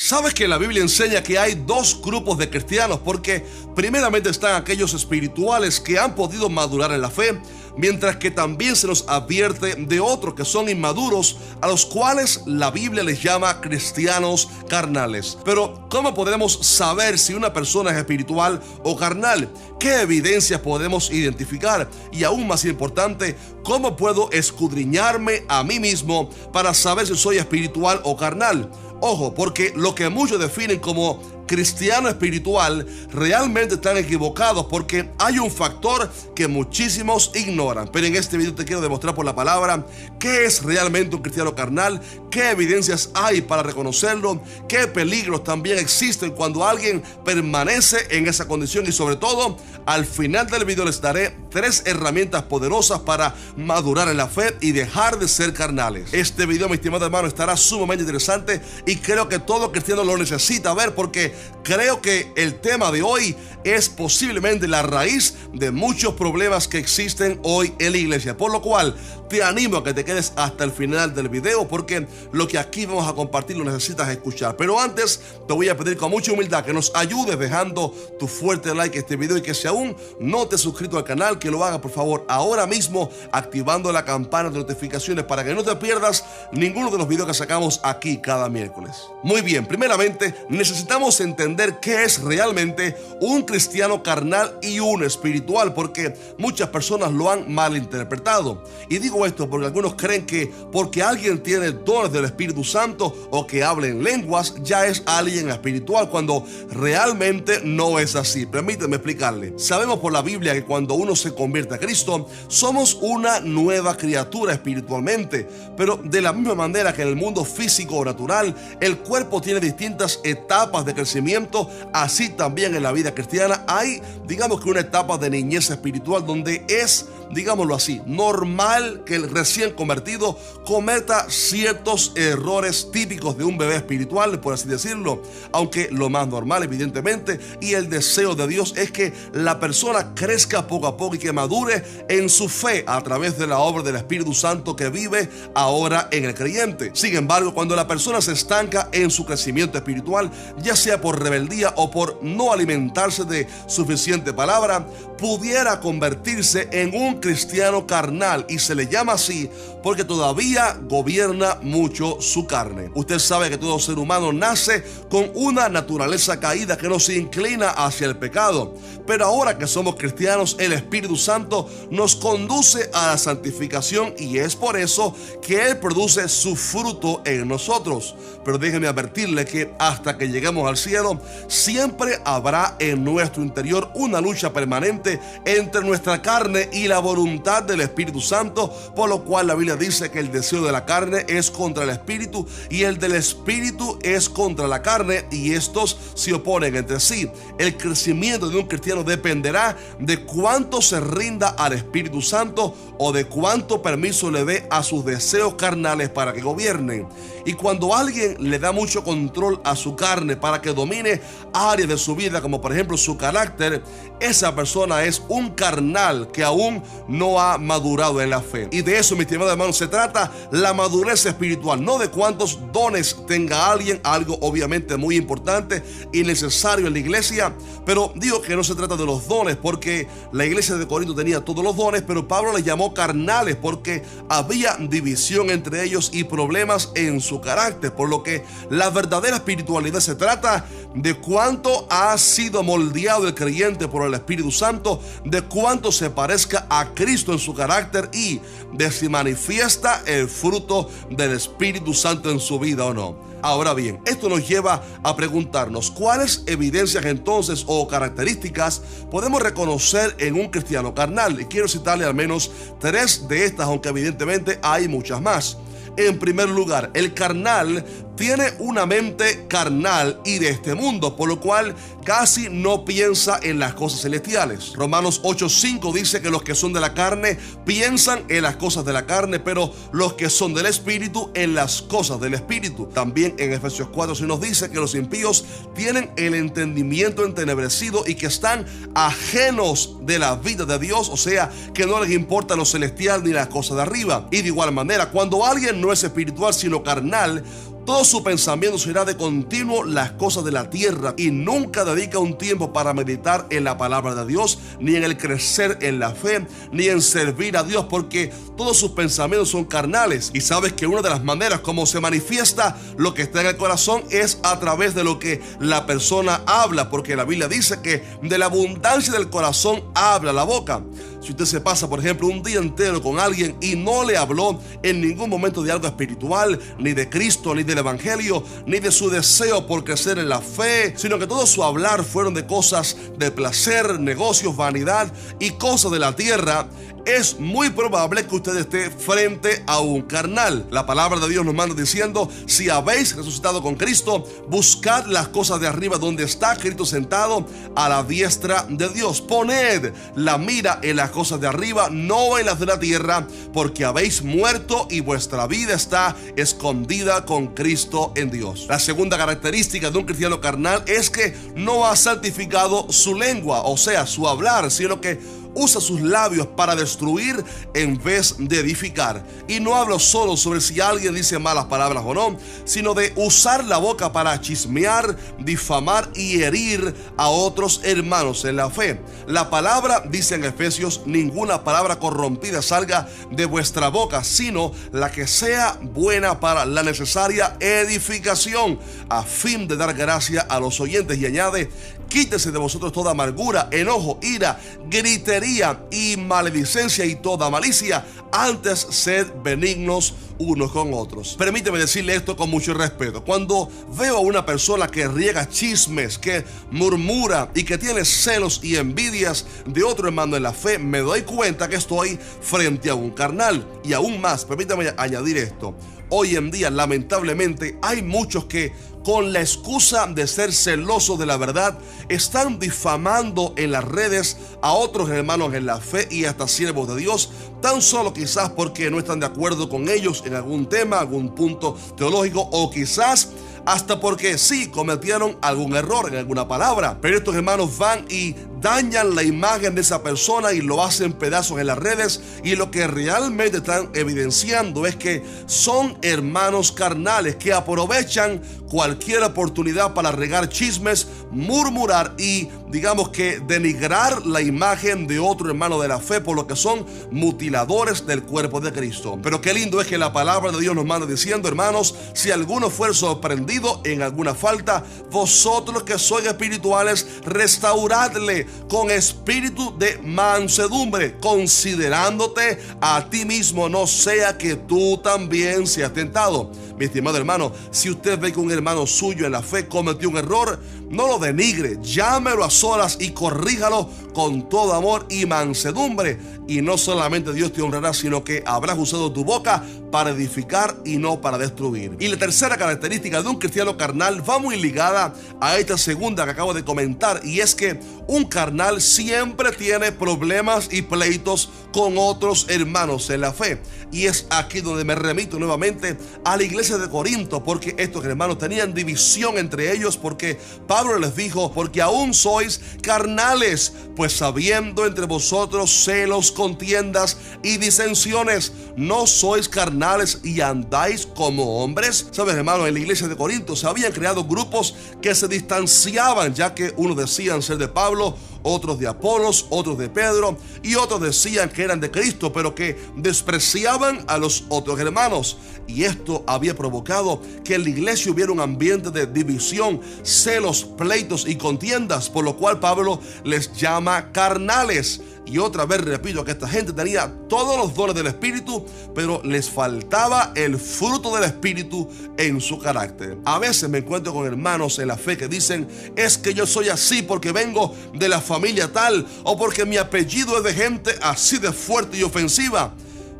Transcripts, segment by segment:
Sabes que la Biblia enseña que hay dos grupos de cristianos, porque primeramente están aquellos espirituales que han podido madurar en la fe, mientras que también se nos advierte de otros que son inmaduros, a los cuales la Biblia les llama cristianos carnales. Pero ¿cómo podremos saber si una persona es espiritual o carnal? ¿Qué evidencias podemos identificar? Y aún más importante, ¿cómo puedo escudriñarme a mí mismo para saber si soy espiritual o carnal? Ojo, porque lo que muchos definen como cristiano espiritual realmente están equivocados, porque hay un factor que muchísimos ignoran. Pero en este video te quiero demostrar por la palabra qué es realmente un cristiano carnal, qué evidencias hay para reconocerlo, qué peligros también existen cuando alguien permanece en esa condición, y sobre todo al final del video les daré 3 herramientas poderosas para madurar en la fe y dejar de ser carnales. Este video, mi estimado hermano, estará sumamente interesante y creo que todo cristiano lo necesita ver, porque creo que el tema de hoy es posiblemente la raíz de muchos problemas que existen hoy en la iglesia, por lo cual te animo a que te quedes hasta el final del video, porque lo que aquí vamos a compartir lo necesitas escuchar. Pero antes te voy a pedir con mucha humildad que nos ayudes dejando tu fuerte like a este video, y que si aún no te has suscrito al canal, que lo hagas por favor ahora mismo, activando la campana de notificaciones para que no te pierdas ninguno de los videos que sacamos aquí cada miércoles. Muy bien, primeramente necesitamos entender qué es realmente un cristiano carnal y un espiritual, porque muchas personas lo han malinterpretado. Y digo esto porque algunos creen que porque alguien tiene dones del Espíritu Santo o que hable en lenguas ya es alguien espiritual, cuando realmente no es así. Permíteme explicarle. Sabemos por la Biblia que cuando uno se convierte a Cristo, somos una nueva criatura espiritualmente, pero de la misma manera que en el mundo físico o natural el cuerpo tiene distintas etapas de crecimiento, así también en la vida cristiana hay, digamos que una etapa de niñez espiritual donde es, digámoslo así, normal que el recién convertido cometa ciertos errores típicos de un bebé espiritual, por así decirlo, aunque lo más normal, evidentemente, y el deseo de Dios es que la persona crezca poco a poco y que madure en su fe a través de la obra del Espíritu Santo que vive ahora en el creyente. Sin embargo, cuando la persona se estanca en su crecimiento espiritual, ya sea por rebeldía o por no alimentarse de suficiente palabra, pudiera convertirse en un cristiano carnal, y se le llama así porque todavía gobierna mucho su carne. Usted sabe que todo ser humano nace con una naturaleza caída que nos inclina hacia el pecado, pero ahora que somos cristianos, el Espíritu Santo nos conduce a la santificación, y es por eso que Él produce su fruto en nosotros. Pero déjeme advertirle que hasta que lleguemos al cielo, siempre habrá en nuestro interior una lucha permanente entre nuestra carne y la voluntad del Espíritu Santo, por lo cual la Biblia dice que el deseo de la carne es contra el Espíritu y el del Espíritu es contra la carne, y estos se oponen entre sí. El crecimiento de un cristiano dependerá de cuánto se rinda al Espíritu Santo o de cuánto permiso le dé a sus deseos carnales para que gobiernen. Y cuando alguien le da mucho control a su carne para que domine áreas de su vida, como por ejemplo su carácter, esa persona es un carnal que aún no ha madurado en la fe. Y de eso, mi estimado hermano, se trata la madurez espiritual, no de cuántos dones tenga alguien, algo obviamente muy importante y necesario en la iglesia, pero digo que no se trata de los dones, porque la iglesia de Corinto tenía todos los dones, pero Pablo les llamó carnales porque había división entre ellos y problemas en su carácter, por lo que la verdadera espiritualidad se trata de cuánto ha sido moldeado el creyente por el Espíritu Santo, de cuánto se parezca a Cristo en su carácter y de si manifiesta el fruto del Espíritu Santo en su vida o no. Ahora bien, esto nos lleva a preguntarnos cuáles evidencias entonces o características podemos reconocer en un cristiano carnal, y quiero citarle al menos 3 de estas, aunque evidentemente hay muchas más. En primer lugar, el carnal tiene una mente carnal y de este mundo, por lo cual casi no piensa en las cosas celestiales. Romanos 8:5 dice que los que son de la carne piensan en las cosas de la carne, pero los que son del Espíritu en las cosas del Espíritu. También en Efesios 4 se nos dice que los impíos tienen el entendimiento entenebrecido y que están ajenos de la vida de Dios, o sea, que no les importa lo celestial ni las cosas de arriba. Y de igual manera, cuando alguien no es espiritual sino carnal, Todo su pensamiento será de continuo las cosas de la tierra y nunca dedica un tiempo para meditar en la palabra de Dios, ni en el crecer en la fe, ni en servir a Dios, porque todos sus pensamientos son carnales. Y sabes que una de las maneras como se manifiesta lo que está en el corazón es a través de lo que la persona habla, porque la Biblia dice que de la abundancia del corazón habla la boca. Si usted se pasa, por ejemplo, un día entero con alguien y no le habló en ningún momento de algo espiritual, ni de Cristo, ni del Evangelio, ni de su deseo por crecer en la fe, sino que todo su hablar fueron de cosas de placer, negocios, vanidad y cosas de la tierra, es muy probable que usted esté frente a un carnal. La palabra de Dios nos manda diciendo: si habéis resucitado con Cristo, buscad las cosas de arriba donde está Cristo sentado a la diestra de Dios. Poned la mira en las cosas de arriba, no en las de la tierra, porque habéis muerto y vuestra vida está escondida con Cristo en Dios. La segunda característica de un cristiano carnal es que no ha santificado su lengua, o sea, su hablar, sino que usa sus labios para destruir en vez de edificar. Y no hablo solo sobre si alguien dice malas palabras o no, sino de usar la boca para chismear, difamar y herir a otros hermanos en la fe. La palabra dice en Efesios: ninguna palabra corrompida salga de vuestra boca, sino la que sea buena para la necesaria edificación, a fin de dar gracia a los oyentes. Y añade: quítese de vosotros toda amargura, enojo, ira, gritería y maledicencia y toda malicia. Antes sed benignos unos con otros. Permíteme decirle esto con mucho respeto. Cuando veo a una persona que riega chismes, que murmura y que tiene celos y envidias de otro hermano en la fe, me doy cuenta que estoy frente a un carnal. Y aún más, permítame añadir esto: hoy en día, lamentablemente, hay muchos que, con la excusa de ser celosos de la verdad, están difamando en las redes a otros hermanos en la fe y hasta siervos de Dios, tan solo quizás porque no están de acuerdo con ellos en algún tema, algún punto teológico, o quizás hasta porque sí cometieron algún error en alguna palabra. Pero estos hermanos van y dañan la imagen de esa persona y lo hacen pedazos en las redes, y lo que realmente están evidenciando es que son hermanos carnales que aprovechan cualquier oportunidad para regar chismes, murmurar y, digamos que, denigrar la imagen de otro hermano de la fe, por lo que son mutiladores del cuerpo de Cristo. Pero qué lindo es que la palabra de Dios nos manda diciendo: hermanos, si alguno fuere sorprendido en alguna falta, vosotros que sois espirituales, restauradle con espíritu de mansedumbre, considerándote a ti mismo, no sea que tú también seas tentado. Mi estimado hermano, si usted ve que un hermano suyo en la fe cometió un error, no lo denigre, llámelo a solas y corríjalo con todo amor y mansedumbre. Y no solamente Dios te honrará, sino que habrás usado tu boca para edificar y no para destruir. Y la tercera característica de un cristiano carnal va muy ligada a esta segunda que acabo de comentar, y es que un carnal siempre tiene problemas y pleitos con otros hermanos en la fe. Y es aquí donde me remito nuevamente a la iglesia de Corinto, porque estos hermanos tenían división entre ellos, porque Pablo les dijo: porque aún sois carnales, pues habiendo entre vosotros celos, contiendas y disensiones, ¿no sois carnales y andáis como hombres? Sabes, hermano, en la iglesia de Corinto se habían creado grupos que se distanciaban, ya que unos decían ser de Pablo, otros de Apolos, otros de Pedro, y otros decían que eran de Cristo, pero que despreciaban a los otros hermanos. Y esto había provocado que en la iglesia hubiera un ambiente de división, celos, pleitos y contiendas, por lo cual Pablo les llama carnales. Y otra vez repito que esta gente tenía todos los dones del Espíritu, pero les faltaba el fruto del Espíritu en su carácter. A veces me encuentro con hermanos en la fe que dicen: es que yo soy así porque vengo de la familia tal, o porque mi apellido es de gente así de fuerte y ofensiva.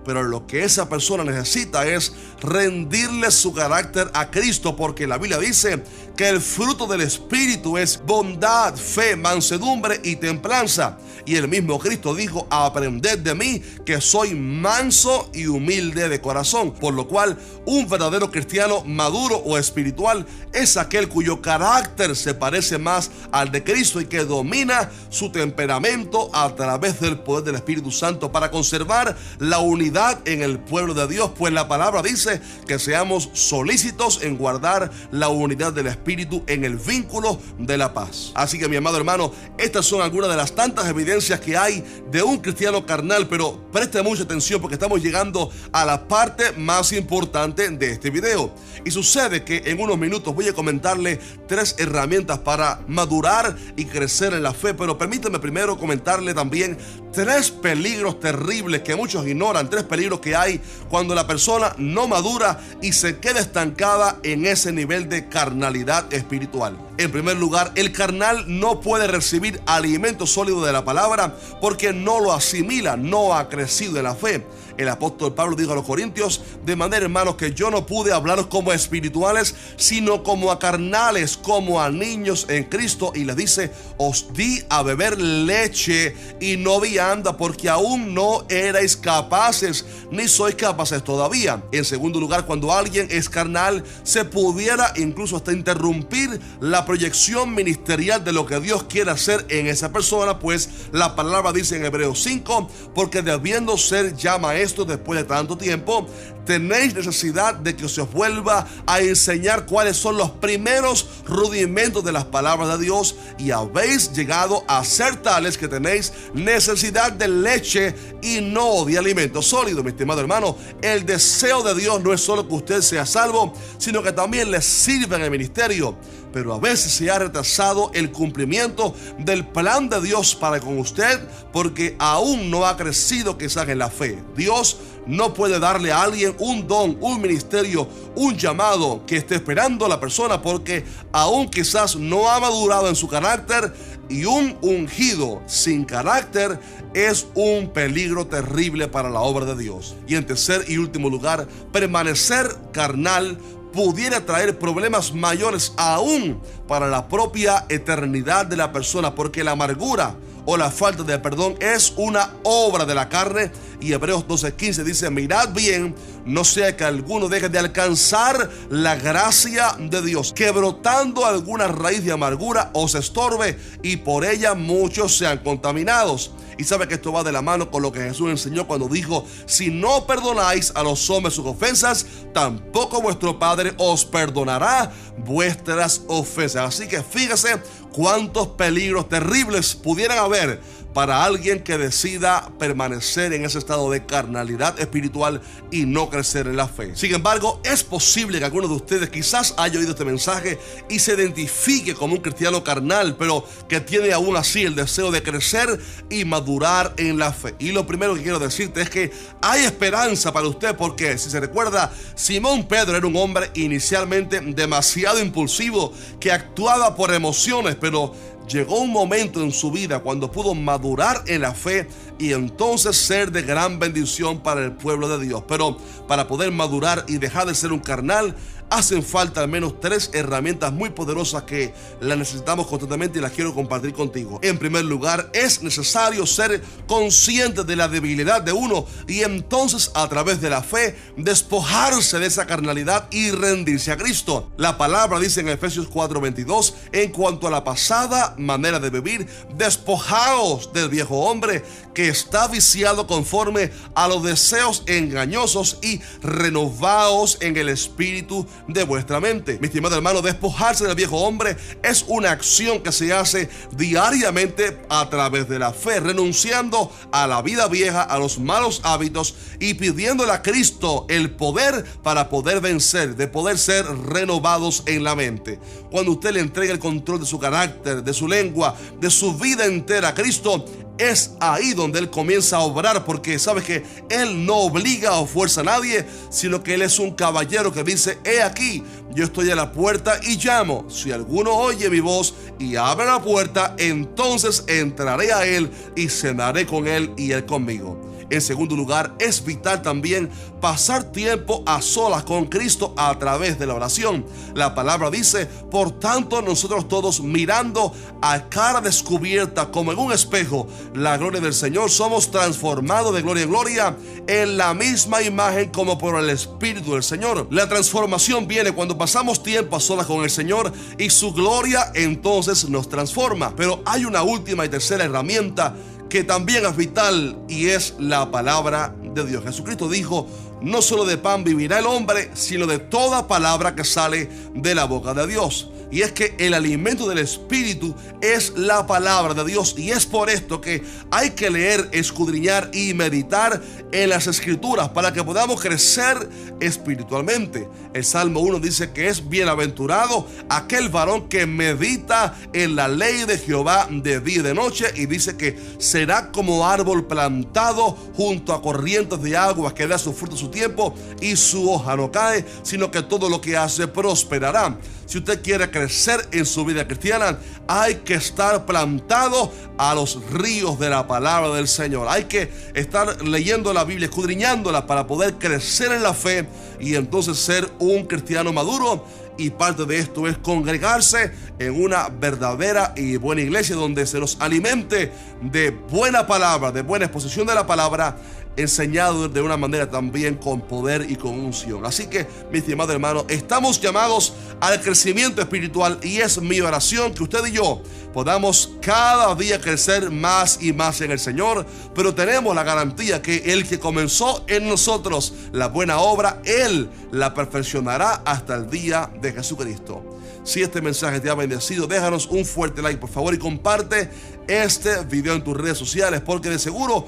Pero lo que esa persona necesita es rendirle su carácter a Cristo, porque la Biblia dice que el fruto del Espíritu es bondad, fe, mansedumbre y templanza. Y el mismo Cristo dijo: aprended de mí, que soy manso y humilde de corazón. Por lo cual, un verdadero cristiano maduro o espiritual es aquel cuyo carácter se parece más al de Cristo y que domina su temperamento a través del poder del Espíritu Santo para conservar la unidad unidad en el pueblo de Dios, pues la palabra dice que seamos solícitos en guardar la unidad del Espíritu en el vínculo de la paz. Así que, mi amado hermano, estas son algunas de las tantas evidencias que hay de un cristiano carnal, pero preste mucha atención porque estamos llegando a la parte más importante de este video. Y sucede que en unos minutos voy a comentarle 3 herramientas para madurar y crecer en la fe, pero permítame primero comentarle también 3 peligros terribles que muchos ignoran, 3 peligros que hay cuando la persona no madura y se queda estancada en ese nivel de carnalidad espiritual. En primer lugar, el carnal no puede recibir alimento sólido de la palabra porque no lo asimila, no ha crecido en la fe. El apóstol Pablo dijo a los corintios: de manera, hermanos, que yo no pude hablaros como espirituales, sino como a carnales, como a niños en Cristo. Y les dice: os di a beber leche y no vianda, porque aún no erais capaces, ni sois capaces todavía. En segundo lugar, cuando alguien es carnal, se pudiera incluso hasta interrumpir la proyección ministerial de lo que Dios quiere hacer en esa persona, pues la palabra dice en Hebreos 5: porque debiendo ser ya maestros después de tanto tiempo, tenéis necesidad de que se os vuelva a enseñar cuáles son los primeros rudimentos de las palabras de Dios, y habéis llegado a ser tales que tenéis necesidad de leche y no de alimento sólido. Mi estimado hermano, el deseo de Dios no es solo que usted sea salvo, sino que también le sirva en el ministerio. Pero a veces se ha retrasado el cumplimiento del plan de Dios para con usted porque aún no ha crecido quizás en la fe. Dios no puede darle a alguien un don, un ministerio, un llamado que esté esperando a la persona porque aún quizás no ha madurado en su carácter, y un ungido sin carácter es un peligro terrible para la obra de Dios. Y en tercer y último lugar, permanecer carnal pudiera traer problemas mayores aún para la propia eternidad de la persona, porque la amargura o la falta de perdón es una obra de la carne. Y Hebreos 12:15 dice: mirad bien, no sea que alguno deje de alcanzar la gracia de Dios, que brotando alguna raíz de amargura os estorbe y por ella muchos sean contaminados. Y sabe que esto va de la mano con lo que Jesús enseñó cuando dijo: si no perdonáis a los hombres sus ofensas, tampoco vuestro Padre os perdonará vuestras ofensas. Así que fíjese cuántos peligros terribles pudieran haber para alguien que decida permanecer en ese estado de carnalidad espiritual y no crecer en la fe. Sin embargo, es posible que algunos de ustedes quizás haya oído este mensaje y se identifique como un cristiano carnal, pero que tiene aún así el deseo de crecer y madurar en la fe. Y lo primero que quiero decirte es que hay esperanza para usted, porque si se recuerda, Simón Pedro era un hombre inicialmente demasiado impulsivo, que actuaba por emociones, pero llegó un momento en su vida cuando pudo madurar en la fe y entonces ser de gran bendición para el pueblo de Dios. Pero para poder madurar y dejar de ser un carnal, hacen falta al menos 3 herramientas muy poderosas que las necesitamos constantemente y las quiero compartir contigo. En primer lugar, es necesario ser consciente de la debilidad de uno y entonces, a través de la fe, despojarse de esa carnalidad y rendirse a Cristo. La palabra dice en Efesios 4:22: en cuanto a la pasada manera de vivir, despojaos del viejo hombre que está viciado conforme a los deseos engañosos y renovaos en el espíritu de vuestra mente. Mi estimado hermano, despojarse del viejo hombre es una acción que se hace diariamente a través de la fe, renunciando a la vida vieja, a los malos hábitos y pidiéndole a Cristo el poder para poder vencer, de poder ser renovados en la mente. Cuando usted le entrega el control de su carácter, de su lengua, de su vida entera a Cristo, es ahí donde Él comienza a obrar, porque sabes que Él no obliga o fuerza a nadie, sino que Él es un caballero que dice: he aquí, yo estoy a la puerta y llamo. Si alguno oye mi voz y abre la puerta, entonces entraré a Él y cenaré con Él y Él conmigo. En segundo lugar, es vital también pasar tiempo a solas con Cristo a través de la oración. La palabra dice: por tanto, nosotros todos, mirando a cara descubierta como en un espejo la gloria del Señor, somos transformados de gloria en gloria en la misma imagen como por el Espíritu del Señor. La transformación viene cuando pasamos tiempo a solas con el Señor y su gloria entonces nos transforma. Pero hay una última y tercera herramienta que también es vital, y es la palabra de Dios. Jesucristo dijo: no solo de pan vivirá el hombre, sino de toda palabra que sale de la boca de Dios. Y es que el alimento del Espíritu es la palabra de Dios, y es por esto que hay que leer, escudriñar y meditar en las Escrituras para que podamos crecer espiritualmente. El Salmo 1 dice que es bienaventurado aquel varón que medita en la ley de Jehová de día y de noche, y dice que será como árbol plantado junto a corrientes de agua, que da su fruto a su tiempo y su hoja no cae, sino que todo lo que hace prosperará. Si usted quiere crecer en su vida cristiana, hay que estar plantado a los ríos de la palabra del Señor. Hay que estar leyendo la Biblia, escudriñándola, para poder crecer en la fe y entonces ser un cristiano maduro. Y parte de esto es congregarse en una verdadera y buena iglesia donde se nos alimente de buena palabra, de buena exposición de la palabra, enseñado de una manera también con poder y con unción. Así que, mi estimado hermano, estamos llamados al crecimiento espiritual, y es mi oración que usted y yo podamos cada día crecer más y más en el Señor, pero tenemos la garantía que el que comenzó en nosotros la buena obra, Él la perfeccionará hasta el día de Jesucristo. Si este mensaje te ha bendecido, déjanos un fuerte like, por favor, y comparte este video en tus redes sociales, porque de seguro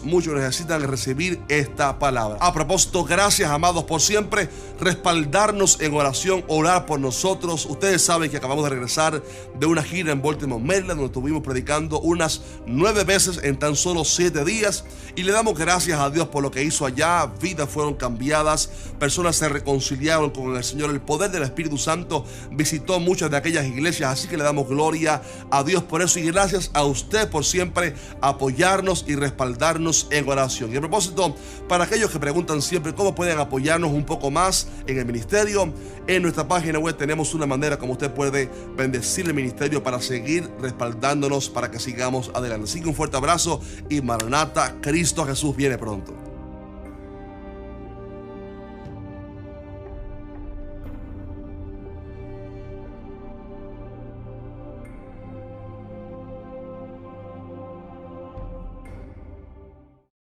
muchos necesitan recibir esta palabra. A propósito, gracias, amados, por siempre respaldarnos en oración, orar por nosotros. Ustedes saben que acabamos de regresar de una gira en Baltimore, Maryland, donde estuvimos predicando unas 9 veces en tan solo 7 días. Y le damos gracias a Dios por lo que hizo allá. Vidas fueron cambiadas, personas se reconciliaron con el Señor. El poder del Espíritu Santo visitó muchas de aquellas iglesias. Así que le damos gloria a Dios por eso, y gracias a usted por siempre apoyarnos y respaldarnos en oración. Y a propósito, para aquellos que preguntan siempre cómo pueden apoyarnos un poco más en el ministerio, en nuestra página web tenemos una manera como usted puede bendecir el ministerio para seguir respaldándonos, para que sigamos adelante. Así que un fuerte abrazo y Maranata, Cristo Jesús viene pronto.